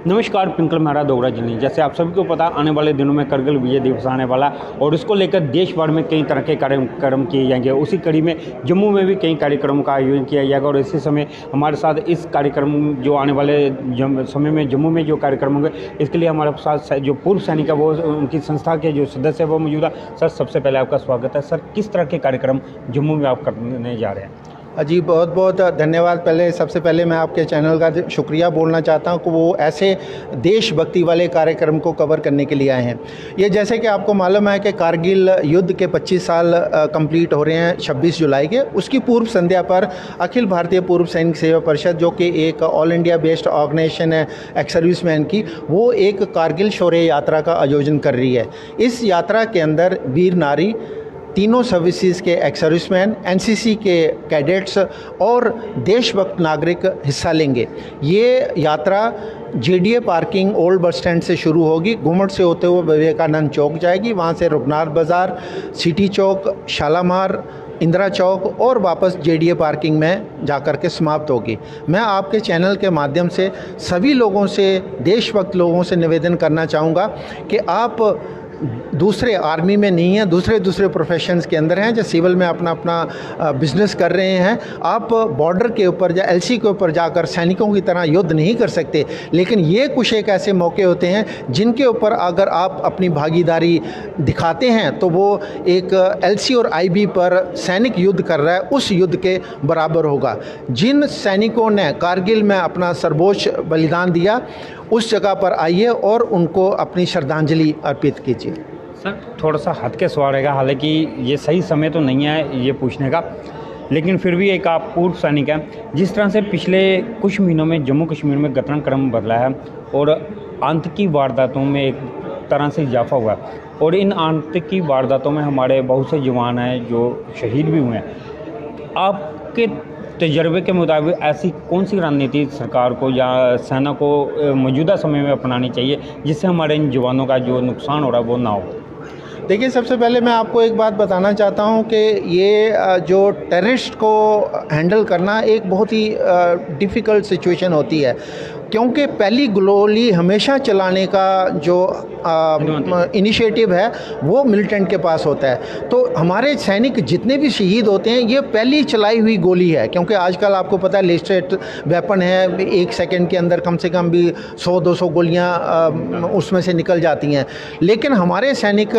नमस्कार, पिंकल मेहरा दोगरा जिले। जैसे आप सभी को पता, आने वाले दिनों में करगिल विजय दिवस आने वाला और उसको लेकर देश भर में कई तरह के कार्यक्रम किए जाएंगे। उसी कड़ी में जम्मू में भी कई कार्यक्रमों का आयोजन किया जाएगा और इसी समय हमारे साथ इस कार्यक्रम जो आने वाले समय में जम्मू में जो कार्यक्रम होंगे, इसके लिए हमारे साथ जो पूर्व सैनिक है वो उनकी संस्था के जो सदस्य है वो मौजूद है। सर, सबसे पहले आपका स्वागत है। सर, किस तरह के कार्यक्रम जम्मू में आप करने जा रहे हैं? जी, बहुत बहुत धन्यवाद। सबसे पहले मैं आपके चैनल का शुक्रिया बोलना चाहता हूं कि वो ऐसे देशभक्ति वाले कार्यक्रम को कवर करने के लिए आए हैं। ये जैसे कि आपको मालूम है कि कारगिल युद्ध के 25 साल कंप्लीट हो रहे हैं 26 जुलाई के। उसकी पूर्व संध्या पर अखिल भारतीय पूर्व सैनिक सेवा परिषद, जो कि एक ऑल इंडिया बेस्ड ऑर्गेनाइजेशन है एक्स सर्विसमैन की, वो एक कारगिल शौर्य यात्रा का आयोजन कर रही है। इस यात्रा के अंदर वीर नारी, तीनों सर्विसेज के एक्स सर्विसमैन, एनसीसी के कैडेट्स और देशभक्त नागरिक हिस्सा लेंगे। ये यात्रा JDA parking old bus stand से शुरू होगी, घुमट से होते हुए विवेकानंद चौक जाएगी, वहाँ से रघुनाथ बाज़ार, सिटी चौक, शालामार, इंदिरा चौक और वापस जेडीए पार्किंग में जाकर के समाप्त होगी। मैं आपके चैनल के माध्यम से सभी लोगों से, देशभक्त लोगों से निवेदन करना चाहूँगा कि आप दूसरे आर्मी में नहीं हैं, दूसरे प्रोफेशंस के अंदर हैं, जो सिविल में अपना बिजनेस कर रहे हैं। आप बॉर्डर के ऊपर या एलसी के ऊपर जाकर सैनिकों की तरह युद्ध नहीं कर सकते, लेकिन ये कुछ एक ऐसे मौके होते हैं जिनके ऊपर अगर आप अपनी भागीदारी दिखाते हैं तो वो एक एलसी और आईबी पर सैनिक युद्ध कर रहा है, उस युद्ध के बराबर होगा। जिन सैनिकों ने कारगिल में अपना सर्वोच्च बलिदान दिया, उस जगह पर आइए और उनको अपनी श्रद्धांजलि अर्पित कीजिए। सर, थोड़ा सा हद के सवाल रहेगा, हालांकि ये सही समय तो नहीं है ये पूछने का, लेकिन फिर भी एक आप पूर्व सैनिक हैं। जिस तरह से पिछले कुछ महीनों में जम्मू कश्मीर में घटनाक्रम बदला है और आतंकी वारदातों में एक तरह से इजाफा हुआ है और इन आतंकी वारदातों में हमारे बहुत से जवान हैं जो शहीद भी हुए हैं, आपके तजर्बे के मुताबिक ऐसी कौन सी रणनीति सरकार को या सेना को मौजूदा समय में अपनानी चाहिए जिससे हमारे इन जवानों का जो नुकसान हो रहा है वो ना हो? देखिए, सबसे पहले मैं आपको एक बात बताना चाहता हूं कि ये जो टेररिस्ट को हैंडल करना एक बहुत ही डिफ़िकल्ट सिचुएशन होती है, क्योंकि पहली गोली हमेशा चलाने का जो इनिशिएटिव है वो मिलिटेंट के पास होता है। तो हमारे सैनिक जितने भी शहीद होते हैं, ये पहली चलाई हुई गोली है, क्योंकि आजकल आपको पता है लेटेस्ट वेपन है, 1 सेकंड के अंदर कम से कम भी 100-200 गोलियां उसमें से निकल जाती हैं। लेकिन हमारे सैनिक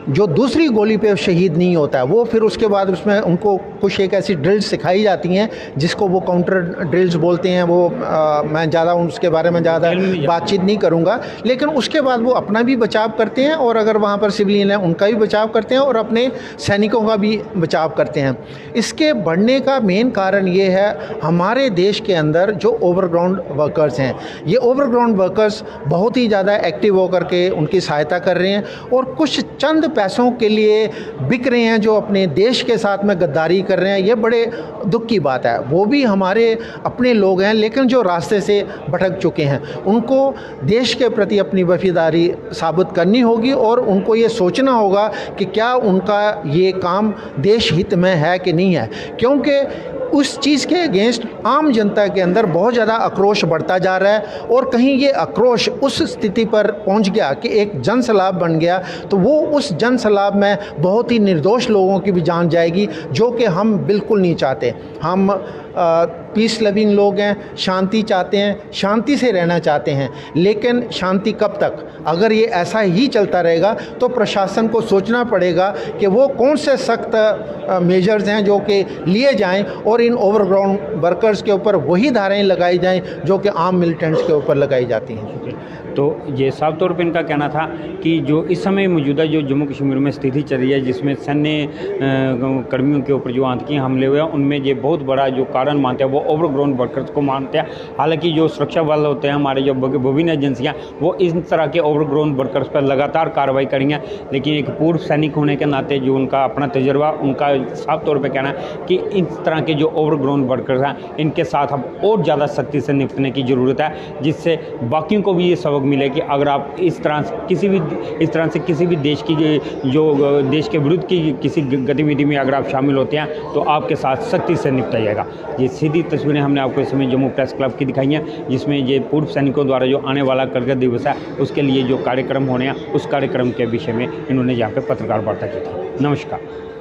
जो दूसरी गोली पे शहीद नहीं होता है, वो फिर उसके बाद उसमें उनको कुछ एक ऐसी ड्रिल्स सिखाई जाती हैं जिसको वो काउंटर ड्रिल्स बोलते हैं। वो मैं ज़्यादा उसके बारे में ज़्यादा बातचीत नहीं करूँगा, लेकिन उसके बाद वो अपना भी बचाव करते हैं और अगर वहाँ पर सिविलियन है उनका भी बचाव करते हैं और अपने सैनिकों का भी बचाव करते हैं। इसके बढ़ने का मेन कारण ये है, हमारे देश के अंदर जो ओवरग्राउंड वर्कर्स हैं, ये ओवरग्राउंड वर्कर्स बहुत ही ज़्यादा एक्टिव होकर के उनकी सहायता कर रहे हैं और कुछ चंद पैसों के लिए बिक रहे हैं, जो अपने देश के साथ में गद्दारी कर रहे हैं। ये बड़े दुख की बात है। वो भी हमारे अपने लोग हैं, लेकिन जो रास्ते से भटक चुके हैं, उनको देश के प्रति अपनी वफादारी साबित करनी होगी और उनको ये सोचना होगा कि क्या उनका ये काम देश हित में है कि नहीं है, क्योंकि उस चीज़ के अगेंस्ट आम जनता के अंदर बहुत ज़्यादा आक्रोश बढ़ता जा रहा है और कहीं ये आक्रोश उस स्थिति पर पहुंच गया कि एक जनसैलाब बन गया, तो वो उस जनसैलाब में बहुत ही निर्दोष लोगों की भी जान जाएगी, जो कि हम बिल्कुल नहीं चाहते। हम पीस लविंग लोग हैं, शांति चाहते हैं, शांति से रहना चाहते हैं, लेकिन शांति कब तक? अगर ये ऐसा ही चलता रहेगा तो प्रशासन को सोचना पड़ेगा कि वो कौन से सख्त मेजर्स हैं जो कि लिए जाएं और इन ओवरग्राउंड वर्कर्स के ऊपर वही धाराएं लगाई जाएं जो कि आम मिलिटेंट्स के ऊपर लगाई जाती हैं। तो ये साफ तौर पे इनका कहना था कि जो इस समय मौजूदा जो जम्मू कश्मीर में स्थिति चल रही है, जिसमें सैन्य कर्मियों के ऊपर जो आतंकी हमले हुए हैं, उनमें ये बहुत बड़ा जो कारण मानते हैं वो ओवरग्राउंड वर्कर्स को मानते हैं। हालांकि जो सुरक्षा बल होते हैं हमारे, जो विभिन्न एजेंसियाँ, वो इस तरह के ओवरग्राउंड वर्कर्स पर लगातार कार्रवाई करेंगे। लेकिन एक पूर्व सैनिक होने के नाते जो उनका अपना तजर्बा, उनका साफ तौर पर कहना है कि इस तरह के जो ओवरग्राउंड वर्कर्स हैं, इनके साथ अब और ज़्यादा सख्ती से निपटने की ज़रूरत है, जिससे बाकियों को भी ये सबक मिले कि अगर आप इस तरह से किसी भी देश की जो देश के विरुद्ध की किसी गतिविधि में अगर आप शामिल होते हैं तो आपके साथ सख्ती से निपटा जाएगा। ये सीधी तस्वीरें हमने आपको इस समय जम्मू प्रेस क्लब की दिखाई हैं, जिसमें ये पूर्व सैनिकों द्वारा जो आने वाला करगिल दिवस है उसके लिए जो कार्यक्रम होने हैं उस कार्यक्रम के विषय में इन्होंने यहाँ पे पत्रकार वार्ता की थी। नमस्कार।